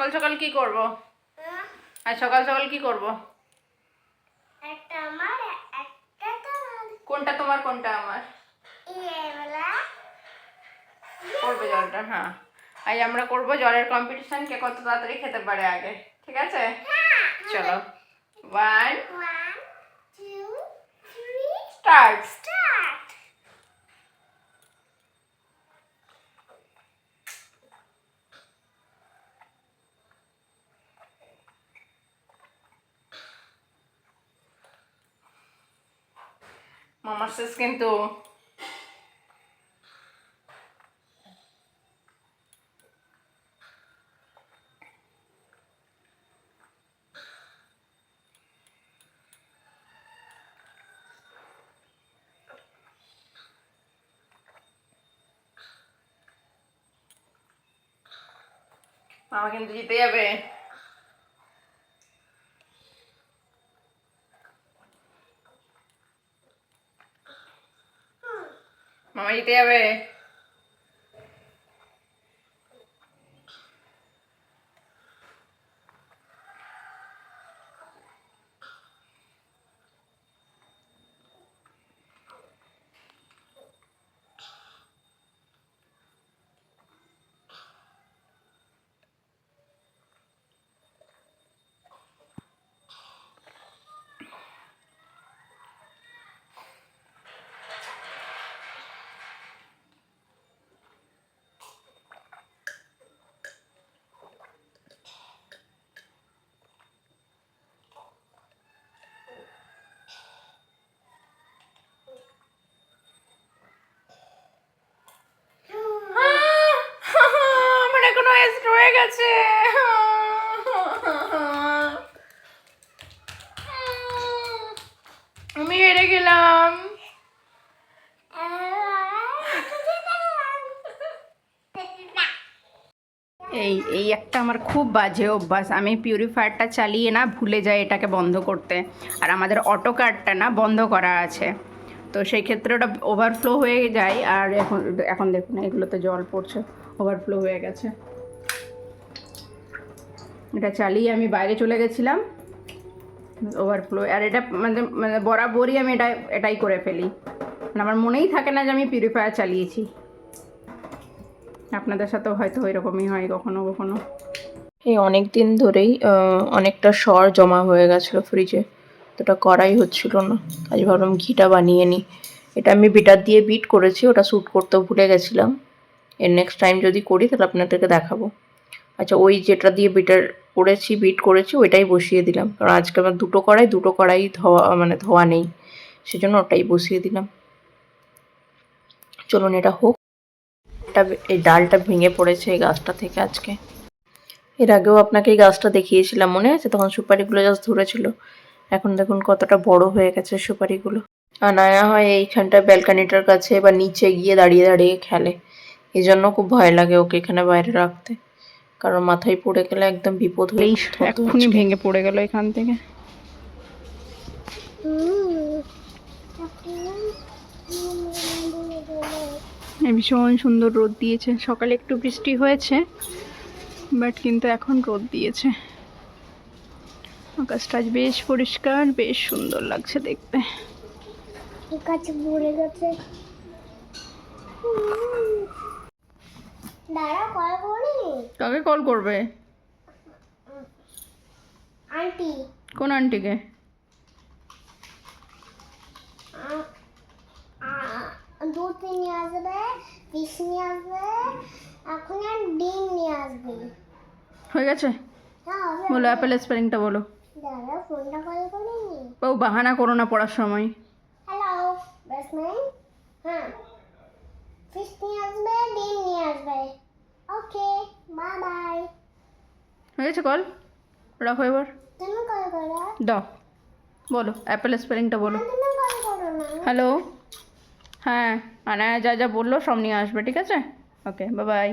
সকাল সকাল কি করব? আজ সকাল সকাল কি করব? একটা আমার একটা তোমার। কোনটা তোমার কোনটা আমার? এবেলা করবে জলটা, হ্যাঁ। আজ আমরা করব জলের কম্পিটিশন, কে কত তাড়াতাড়ি খেতে পারে আগে, ঠিক আছে? চলো 1 1 2 3 স্টার্ট। স্টার্ট। মামার শেষ কিন্তু। মামা কিন্তু জিতে যাবে। মামা জিতে যাবে। আমার এখনো এস্ট রয়ে গেছে। আমি হেরে গেলাম। এই একটা আমার খুব বাজে অভ্যাস, আমি পিউরিফায়ারটা চালিয়ে না ভুলে যাই এটাকে বন্ধ করতে। আর আমাদের অটো কার্ডটা না বন্ধ করা আছে, তো সেই ক্ষেত্রে ওটা ওভারফ্লো হয়ে যায়। আর এখন এখন দেখুন এগুলোতে জল পড়ছে, ওভারফ্লো হয়ে গেছে। এটা চালিয়ে আমি বাইরে চলে গেছিলাম, ওভারফ্লো। আর এটা মানে মানে বরাবরই আমি এটাই করে ফেলি, মানে আমার মনেই থাকে না যে আমি পিউরিফায়ার চালিয়েছি। আপনাদের সাথেও হয়তো ওই রকমই হয় কখনো কখনো। এই অনেক দিন ধরেই অনেকটা সর জমা হয়ে গেছিলো ফ্রিজে, তো ওটা করাই হচ্ছিল না। আজ ভাবলাম ঘিটা বানিয়ে নিই। এটা আমি বিটার দিয়ে বিট করেছি, ওটা শ্যুট করতেও ভুলে গেছিলাম। এর নেক্সট টাইম যদি করি তাহলে আপনাদেরকে দেখাবো। আচ্ছা, ওই যেটা দিয়ে বিট করেছি ওইটাই বসিয়ে দিলাম, কারণ আজকে আমার দুটো কড়াই ধোয়া নেই, সেজন্য ওটাই বসিয়ে দিলাম। চলুন এটা হোক। এই ডালটা ভেঙে পড়েছে এই গাছটা থেকে আজকে। এর আগেও আপনাকে এই গাছটা দেখিয়েছিলাম, মনে আছে? তখন সুপারিগুলো জাস্ট ধরেছিল। এখন দেখুন কতটা বড় হয়ে গেছে সুপারিগুলো। আনায়া হয় এইখানটা ব্যালকানিটার কাছে বা নিচে গিয়ে দাঁড়িয়ে দাঁড়িয়ে খেলে, এই জন্য খুব ভয় লাগে ওকে এখানে বাইরে রাখতে, কারণ মাথায় পড়ে গেলে একদম বিপদ হয়ে এক্ষুনি ভেঙে পড়ে গেল এখান থেকে। ভীষণ সুন্দর রোদ দিয়েছে, সকালে একটু বৃষ্টি হয়েছে, বাট কিন্তু এখন রোদ দিয়েছে। আকাশটা আজ বেশ পরিষ্কার, বেশ সুন্দর লাগছে দেখতে। কাকে কল করবে? আন্টি। কোন আন্টিকে? দুধ নিয়ে আসবে, ফিশ নিয়ে আসবে, এখন আর ডিম নিয়ে আসবে। হয়ে গেছে? বলো অ্যাপেল স্পেলিংটা বলো। দাদা ফোনটা কল করিনি। ও বাহানা করো না পড়ার সময়। Hello batsman. হ্যাঁ, ফিশ নিয়ে আসবে, ডিম নিয়ে আসবে। ওকে, বাই বাই। হয়ে গেছে কল, রাখো এবার। তুমি কল করো। দাও, বলো অ্যাপেল স্পেলিংটা বলো। তুমি কল করো না। হ্যালো, হ্যাঁ আনায়া যা যা বললো সব নিয়ে আসবে, ঠিক আছে? ওকে, বাই বাই।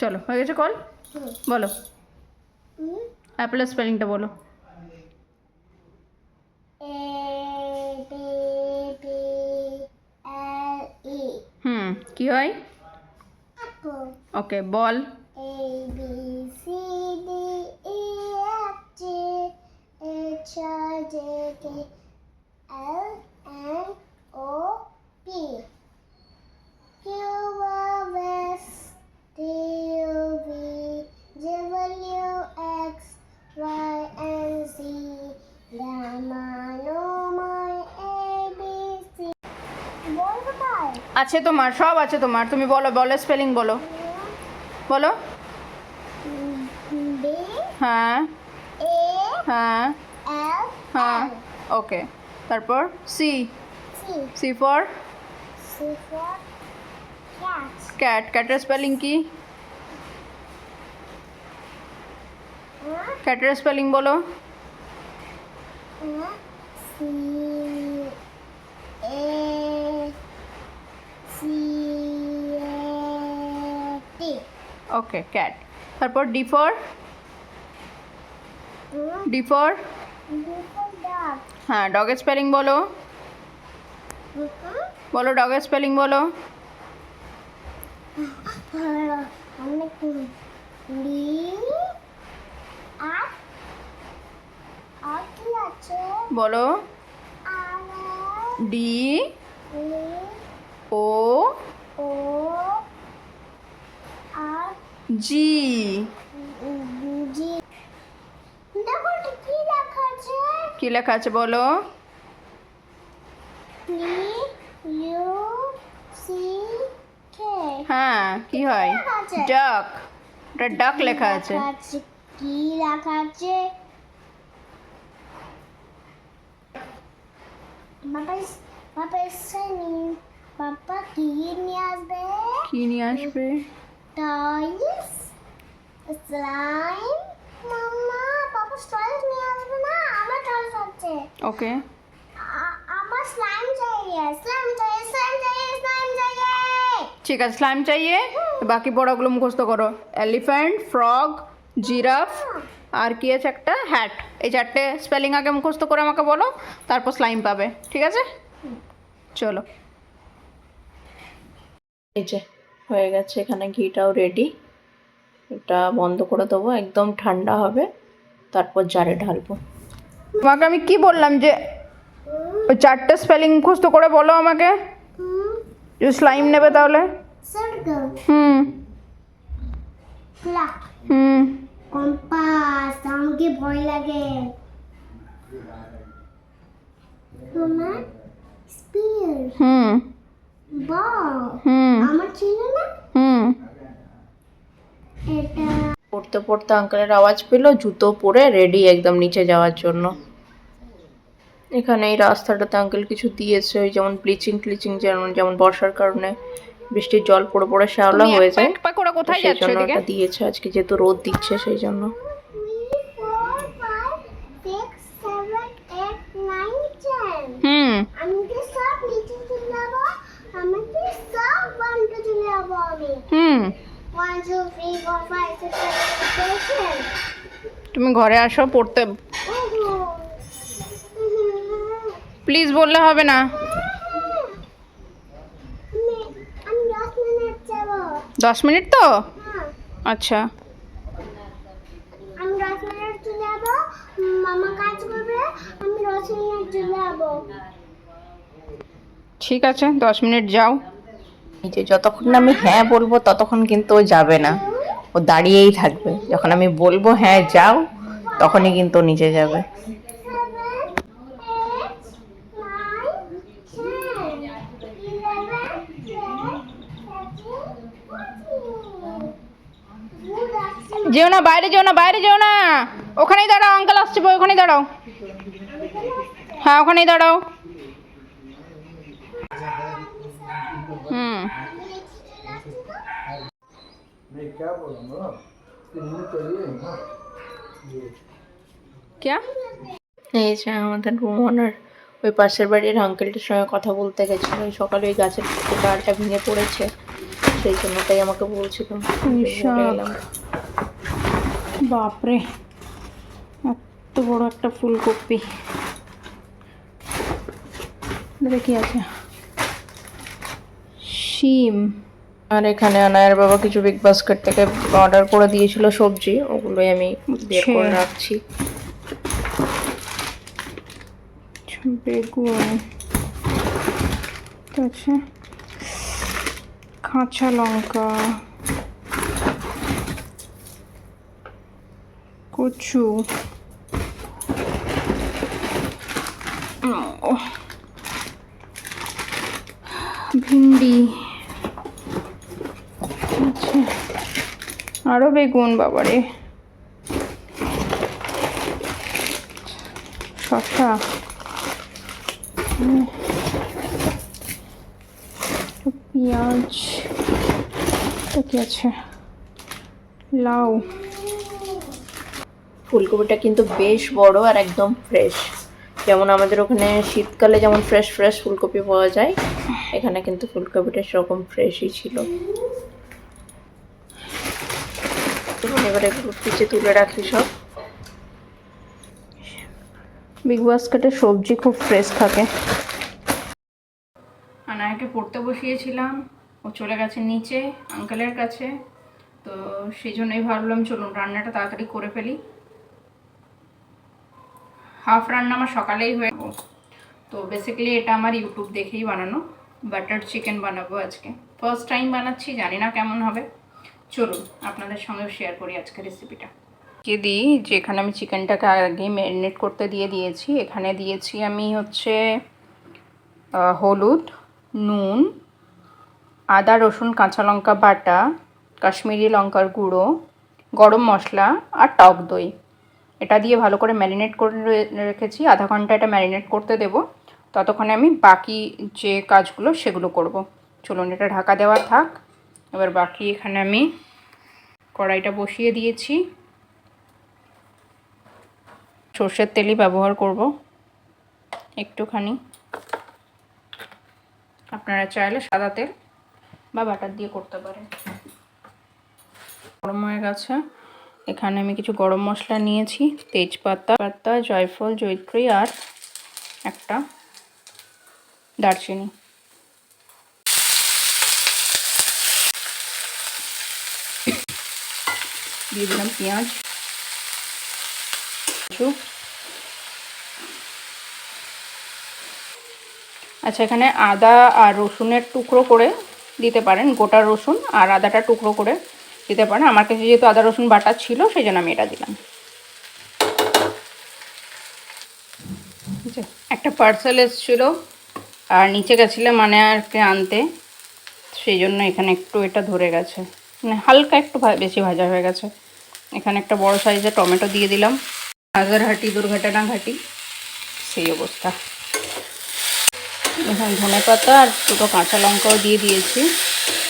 চলো, হয়ে গেছে কল, বলো অ্যাপেল স্পেলিংটা বলো। APPLE। কি হয়? ওকে বল। ABC J K L N O P Q R S T U V W X Y and Z Gamma Gamma A B C বল কোথায় আছে তোমার, সব আছে তোমার। তুমি বলো, বলো স্পেলিং বলো, বলো। B হ্যাঁ A হ্যাঁ L হ্যাঁ, L ওকে। তারপর C, C C for C for cat cat. ক্যাটের স্পেলিং কি? ক্যাটের স্পেলিং বলো। C A C A T okay, cat. তারপর D for, D for dog হ্যাঁ, ডগের স্পেলিং বলো, বলো ডগের স্পেলিং বলো। অনেক D আর আর কি আছে বলো আর ডি E ও O আর জি। G দেখো এটা কি লেখা আছে কি লেখা আছে বলো। P U C K হ্যাঁ, কি হয়? লেখা আছে? ডাক। ওটা ডাক লেখা আছে। কি লেখা আছে বাবা এসে বাবা কি নিয়ে আসবে কি নিয়ে আসবে? টয়স স্লাইম মাম্মা বাবা টয়স নিয়ে আসবে না আমার টয়স আছে ওকে, আমার স্লাইম চাইয়ে স্লাইম চাইয়ে স্লাইম চাইয়ে স্লাইম চাইয়ে ঠিক আছে, স্লাইম চাইয়ে। বাকি পড়াগুলো মুখস্থ করো। এলিফ্যান্ট, ফ্রগ, জিরাফ, আর কি আছে একটা হ্যাট। এই চারটে স্পেলিং আগে মুখস্থ করে আমাকে বলো, তারপর স্লাইম পাবে, ঠিক আছে? চলো, এই যে হয়ে গেছে, এখানে ঘিটাও রেডি। এটা বন্ধ করে দেবো, একদম ঠান্ডা হবে, তারপর জারে ঢালবো। তোমাকে আমি কি বললাম যে ওই চারটে স্পেলিং মুখস্থ করে বলো আমাকে, যে স্লাইম নেবে তাহলে। সার্কেল হুম ক্লক হুম কম্পাস আমাকে ভয় লাগে তোমার স্পিয়ার হুম বল হুম আমার ছিল না হুম। এটা পড়তে পড়তে আঙ্কেলের আওয়াজ পেলো, জুতো পরে রেডি একদম নিচে যাওয়ার জন্য। এখানে এই রাস্তাটাতে আঙ্কেল কিছু দিয়েছে, ওই যেমন ব্লিচিং ট্লিচিং, যেমন যেমন বর্ষার কারণে বৃষ্টির জল পড়ে পড়ে শ্যাওলা হয়ে যায়, কোথায় সেই যাচ্ছ জন্য এদিকে? ওটা দিয়েছে আজকে, যেহেতু রোদ দিচ্ছে সেই জন্য। 3 4 5 6 7 8 9 10 হুম আমি কি সব নিচে চলে যাবো আমাকে সব বন্ধ চলে যাবো আমি হুম 1 2 3 4 5 6 7 8 তুমি ঘরে আসো পড়তে, 9 প্লিজ বললে হবে না। আমি 10 মিনিট যাবো 10 মিনিট তো? হ্যাঁ আচ্ছা, আমি 10 মিনিট চলে যাবো মামা কাজ করবে আমি 10 মিনিট চলে যাবো ঠিক আছে, 10 মিনিট যাও। এই যে যতক্ষণ না আমি হ্যাঁ বলবো ততক্ষণ কিন্তু ও যাবে না, ও দাঁড়িয়েই থাকবে। যখন আমি বলবো হ্যাঁ যাও, তখনই কিন্তু ও নিচে যাবে। 7 8 9 10 11 12 13 14 যেও না, বাইরে যেও না, বাইরে যেও না, ওখানেই দাঁড়াও, আঙ্কেল আসছে, ওখানেই দাঁড়াও। হ্যাঁ, ওখানেই দাঁড়াও। হুম नहीं क्या बोलूँगा मुँह चाहिए ना क्या? এই যে আমাদের রুমনার ওই পাশের বাড়ির আঙ্কেলটার সঙ্গে কথা বলতে গেছিল, ওই সকালে ওই গাছের ডালটা ভেঙে পড়েছে, সেই জন্য তাই আমাকে বলছিলাম, বলে এলাম। বাপরে, এত বড় একটা ফুলকপি, কি আছে, শিম। আর এখানে আনায়ের বাবা কিছু বিগ বাস্কেট থেকে অর্ডার করে দিয়েছিল সবজি, ওগুলোই আমি বের করে রাখছি। বেগুন, আছে কাঁচা লঙ্কা, কচু, ভিন্ডি, আচ্ছা আরো বেগুন, বাবারে শসা, পেঁয়াজ, কি আছে, লাউ। ফুলকপিটা কিন্তু বেশ বড় আর একদম ফ্রেশ, যেমন আমাদের ওখানে শীতকালে যেমন ফ্রেশ ফ্রেশ ফুলকপি পাওয়া যায়, এখানে কিন্তু ফুলকপিটা সেরকম ফ্রেশই ছিল। এবারে এগুলো পিছিয়ে তুলে রাখি সব। বিগ বাস্কেটের সবজি খুব ফ্রেশ থাকে। আনায়াকে পড়তে বসিয়েছিলাম, ও চলে গেছে নিচে আঙ্কেলের কাছে, তো সেই জন্যই ভাবলাম চলুন রান্নাটা তাড়াতাড়ি করে ফেলি। হাফ রান্না আমার সকালেই হয়ে গেল। তো বেসিক্যালি এটা আমার ইউটিউব দেখেই বানানো, বাটার চিকেন বানাবো আজকে। ফার্স্ট টাইম বানাচ্ছি, জানি না কেমন হবে। চলুন আপনাদের সঙ্গেও শেয়ার করি আজকে রেসিপিটা। দিই যে এখানে আমি চিকেনটাকে আগে ম্যারিনেট করতে দিয়েছি। এখানে দিয়েছি আমি হচ্ছে হলুদ, নুন, আদা রসুন কাঁচা লঙ্কা বাটা, কাশ্মীরি লঙ্কার গুঁড়ো, গরম মশলা আর টক দই। এটা দিয়ে ভালো করে ম্যারিনেট করে রেখেছি। আধা ঘন্টা এটা ম্যারিনেট করতে দেব, ততক্ষণে আমি বাকি যে কাজগুলো সেগুলো করব। চলুন এটা ঢাকা দেওয়া থাক। এবার বাকি এখানে আমি কড়াইটা বসিয়ে দিয়েছি। সর্ষের তেলই ব্যবহার করব একটুখানি, আপনারা চাইলে সাদা তেল বা বাটার দিয়ে করতে পারেন। গরম হয়ে গেছে, এখানে আমি কিছু গরম মশলা নিয়েছি, তেজপাতা, জয়ফল, জয়িত্রী আর একটা দারচিনি। দিয়ে দিলাম পেঁয়াজ, আচ্ছা এখানে আদা আর রসুনের টুকরো করে দিতে পারেন, গোটা রসুন আর আদাটা টুকরো করে দিতে পারেন। আমার কাছে যেহেতু আদা রসুন বাটা ছিল সেই জন্য আমি এটা দিলাম। একটা পার্সেল এসেছিলো আর নিচে গেছিলাম মানে আর কে আনতে, সেই জন্য এখানে একটু এটা ধরে গেছে, মানে হালকা একটু বেশি ভাজা হয়ে গেছে। এখানে একটা বড় সাইজের টমেটো দিয়ে দিলাম। রাজারহাটি দুর্ঘটনা ঘাটি সেই অবস্থা। এখানে ধনে পাতা আর দুটো কাঁচা লঙ্কাও দিয়ে দিয়েছি।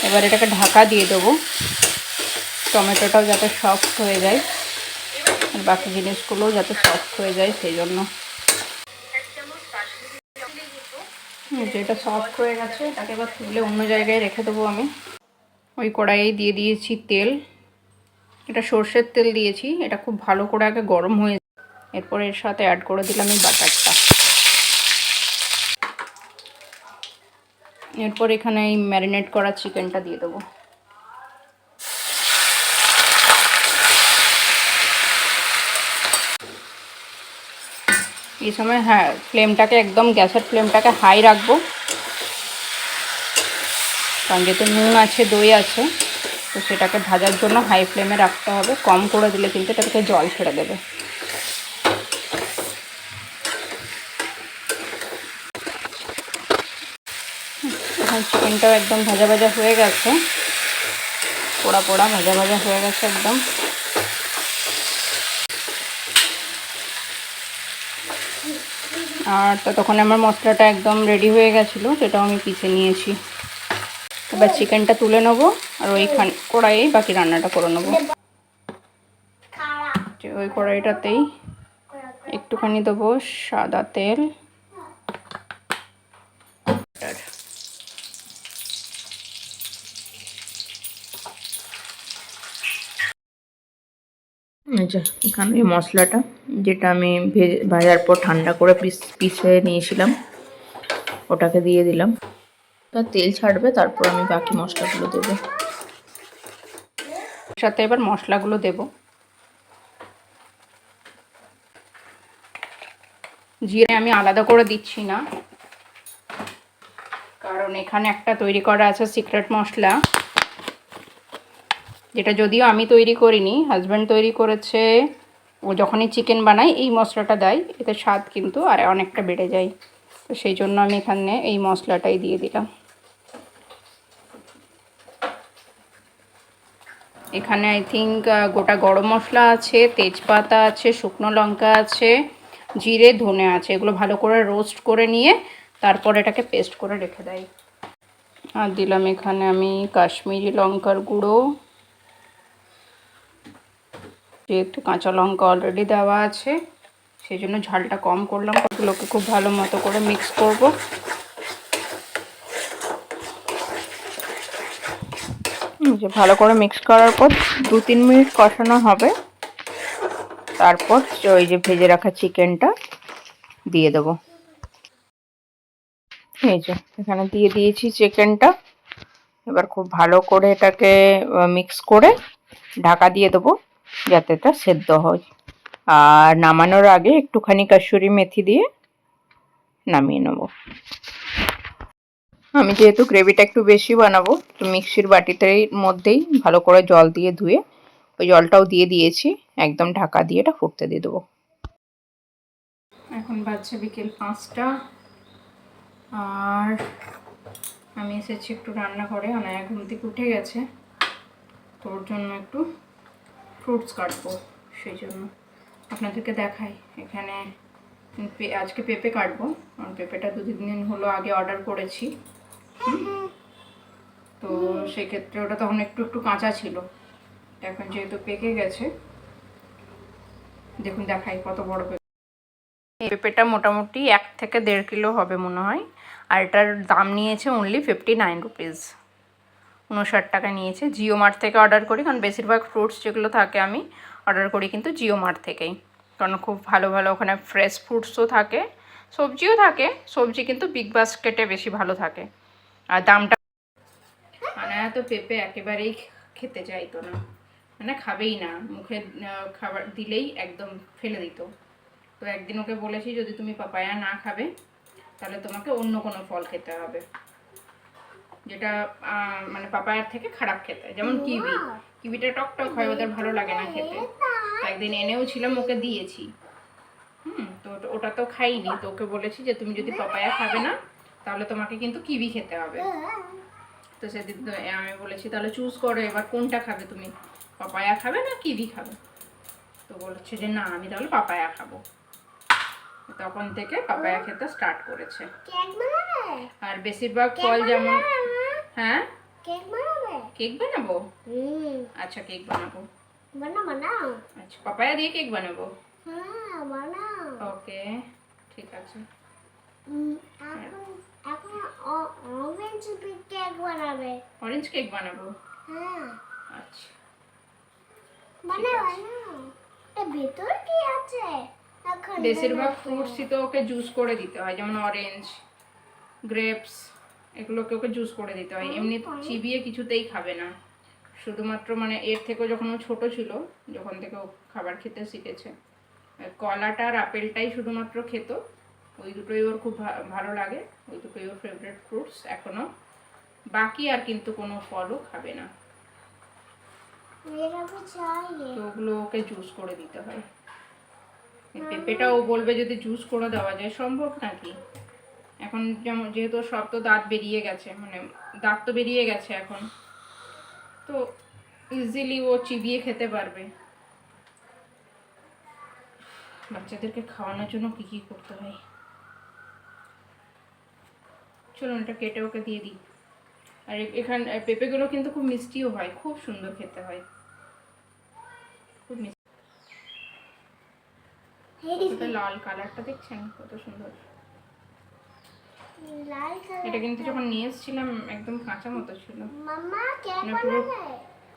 এবার এটাকে ঢাকা দিয়ে দেবো, টমেটোটাও যাতে সফট হয়ে যায় আর বাকি জিনিসগুলোও যাতে সফট হয়ে যায় সেই জন্য। যেটা সফট হয়ে গেছে এটাকে এবার তুলে অন্য জায়গায় রেখে দেবো আমি। ওই কড়াইয়ে দিয়ে দিয়েছি তেল, এটা সর্ষের তেল দিয়েছি। এটা খুব ভালো করে আগে গরম হয়ে, এরপর এর সাথে অ্যাড করে দিলাম এই বাটারটা। এরপর এখানে এই ম্যারিনেট করা চিকেনটা দিয়ে দেবো। এই সময় হ্যাঁ ফ্লেমটাকে একদম গ্যাসের ফ্লেমটাকে হাই রাখবো, কারণ যেহেতু নুন আছে দই আছে তো সেটাকে ভাজার জন্য হাই ফ্লেমে রাখতে হবে। কম করে দিলে কিন্তু এটা থেকে জল ছেড়ে দেবে। এখন চিকেনটাও একদম ভাজা ভাজা হয়ে গেছে, পোড়া পোড়া ভাজা ভাজা হয়ে গেছে একদম। আর ততক্ষণ আমার মশলাটা একদম রেডি হয়ে গেছিলো, সেটাও আমি পিষে নিয়েছি। এবার চিকেনটা তুলে নেবো আর ওইখান কড়াইয়েই বাকি রান্নাটা করে নেবো। ওই কড়াইটাতেই একটুখানি দেবো সাদা তেল, আচ্ছা এখানে মশলাটা যেটা আমি ভাজার পর ঠান্ডা করে পিষে নিয়েছিলাম ওটাকে দিয়ে দিলাম। তেল ছাড়বে তারপর আমি বাকি মশলাগুলো দেবো। সাথে এবার মশলাগুলো দেব। জিরে আমি আলাদা করে দিচ্ছি না, কারণ এখানে একটা তৈরি করা আছে সিক্রেট মশলা, যেটা যদিও আমি তৈরি করিনি, হাজব্যান্ড তৈরি করেছে। ও যখনই চিকেন বানায় এই মশলাটা দেয়, এতে স্বাদ কিন্তু আর অনেকটা বেড়ে যায়। তো সেই জন্য আমি এখানে এই মশলাটাই দিয়ে দিলাম। এখানে আই থিঙ্ক গোটা গরম মশলা আছে, তেজপাতা আছে, শুকনো লঙ্কা আছে, জিরে ধনে আছে। এগুলো ভালো করে রোস্ট করে নিয়ে তারপর এটাকে পেস্ট করে রেখে দেয়। আর দিলাম এখানে আমি কাশ্মীরি লঙ্কার গুঁড়ো, যেহেতু কাঁচা লঙ্কা অলরেডি দেওয়া আছে সেই জন্য ঝালটা কম করলাম। এগুলোকে খুব ভালো মতো করে মিক্স করব। যে ভালো করে মিক্স করার পর 2-3 মিনিট কষানো হবে, তারপর ওই যে ভেজে রাখা চিকেনটা দিয়ে দেবো। এই যে এখানে দিয়ে দিয়েছি চিকেনটা। এবার খুব ভালো করে এটাকে মিক্স করে ঢাকা দিয়ে দেবো যাতে এটা সেদ্ধ হয়। আর নামানোর আগে একটুখানি কাসুরি মেথি দিয়ে নামিয়ে নেব। আমি যেহেতু গ্রেভিটা একটু বেশি বানাবো, তো মিক্সির বাটিতেই মধ্যেই ভালো করে জল দিয়ে ধুয়ে ওই জলটাও দিয়ে দিয়েছি। একদম ঢাকা দিয়ে এটা ফুটতে দিয়ে দেবো। এখন বাজছে বিকেল 5টা, আর আমি এসেছি একটু রান্নাঘরে। অনায়া ঘুম থেকে উঠে গেছে, তোর জন্য একটু ফ্রুটস কাটবো, সেই জন্য আপনাদেরকে দেখাই। এখানে আজকে পেঁপে কাটবো, কারণ পেঁপেটা 2-3 দিন হলো আগে অর্ডার করেছি। তো সেক্ষেত্রে ওটা তখন একটু একটু কাঁচা ছিল, এখন যেহেতু পেকে গেছে, দেখুন দেখাই কত বড় পেঁপে। এই পেঁপেটা মোটামুটি 1 থেকে 1.5 কিলো হবে মনে হয়। আর এটার দাম নিয়েছে অনলি 59 রুপিস, 59 টাকা নিয়েছে। জিও মার্ট থেকে অর্ডার করি, কারণ বেশিরভাগ ফ্রুটস যেগুলো থাকে আমি অর্ডার করি কিন্তু জিও মার্ট থেকেই, কারণ খুব ভালো ভালো ওখানে ফ্রেশ ফ্রুটসও থাকে, সবজিও থাকে। সবজি কিন্তু বিগ বাস্কেটে বেশি ভালো থাকে, আর দামটা। মানে তো পেঁপে একেবারেই খেতে চাইতো না, মানে খাবেই না, মুখে খাবার দিলেই একদম ফেলে দিত। তো একদিন ওকে বলেছি যদি তুমি পাপায়া না খাবে তাহলে তোমাকে অন্য কোনো ফল খেতে হবে, যেটা মানে পাপায়ার থেকে খারাপ খেতে, যেমন কিউই। কিউইটা টক টক হয়, ওদের ভালো লাগে না খেতে। তো একদিন এনেও ছিলাম, ওকে দিয়েছি। তো ওটা তো খাইনি, তো ওকে বলেছি যে তুমি যদি পাপায়া খাবে না তাহলে তোমাকে কিন্তু কিউই খেতে হবে। তো সেদিন আমি বলেছি তাহলে চুজ করো এবার কোনটা খাবে তুমি, পাপায়া খাবে না কিউই খাবে? তো বলেছে যে না আমি তাহলে পাপায়া খাবো। তখন থেকে পাপায়া খেতে স্টার্ট করেছে। আর বেশিরভাগ ফল যেমন, হ্যাঁ কেক বানাবো। আচ্ছা কেক বানাবো, আচ্ছা পাপায়া দিয়ে কেক বানাবো। ওকে ঠিক আছে। অরেঞ্জ কেক বানাবো, আচ্ছা ভেতর কি আছে? বেশিরভাগ ফ্রুটসই তো ওকে জুস করে দিতে হয়, যেমন অরেঞ্জ, গ্রেপস, এগুলোকে ওকে জুস করে দিতে হয়। এমনি চিবিয়ে কিছুতেই খাবে না। শুধুমাত্র মানে এর থেকেও যখন ও ছোটো ছিল, যখন থেকে ও খাবার খেতে শিখেছে, কলাটা আর আপেলটাই শুধুমাত্র খেত। ওই দুটোই ওর খুব ভালো লাগে, ওই দুটোই ওর ফেভারিট ফ্রুটস এখনও। বাকি আর কিন্তু কোনো ফলও খাবে না, তো ওগুলো ওকে জুস করে দিতে হয়। পেঁপেটা ও বলবে যদি জুস করে দেওয়া যায়, সম্ভব নাকি? এখন যেমন যেহেতু সব তো দাঁত বেরিয়ে গেছে, মানে দাঁত তো বেরিয়ে গেছে এখন, তো ইজিলি ও চিবিয়ে খেতে পারবে। বাচ্চাদেরকে খাওয়ানোর জন্য কী কী করতে হয়, চলুন এটা কেটে ওকে দিয়ে দিই। আর এখানে পেঁপেগুলো কিন্তু খুব মিষ্টিও হয়, খুব সুন্দর খেতে হয়, খুব মিষ্টি। লাল কালারটা দেখছেন কত সুন্দর। এটা কিন্তু যখন নিয়ে এসেছিলাম একদম কাঁচা মতো ছিল, মানে পুরো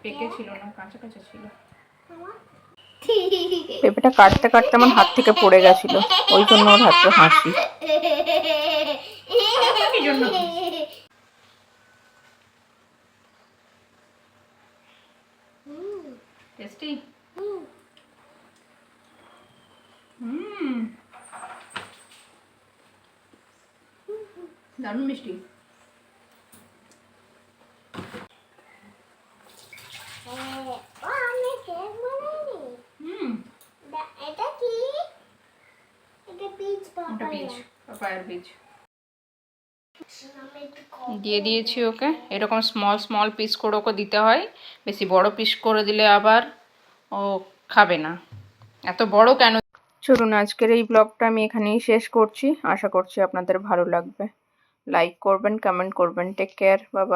পেকে ছিল না, কাঁচা কাঁচা ছিল। পেঁপেটা কাটতে কাটতে আমার হাত থেকে পড়ে গেছিল, ওই জন্য ওর হাতে হাসি। টেস্টি। দারুণ মিষ্টি। ও আমি কেক বানাইনি। এটা কি? এটা বীজ ওটা বীজ, পাপায়া। পাপায়ার বীজ। আমি একটু খাবো। দিয়ে দিয়েছি ওকে, এরকম স্মল স্মল পিস করে ওকে দিতে হয়, বেশি বড় পিস করে দিলে আবার ও খাবে না। এত বড় কেন? চলুন আজকের এই ব্লগটা আমি এখানেই শেষ করছি, আশা করছি আপনাদের ভালো লাগবে। লাইক করবেন, কমেন্ট করবেন। Take care, bye by.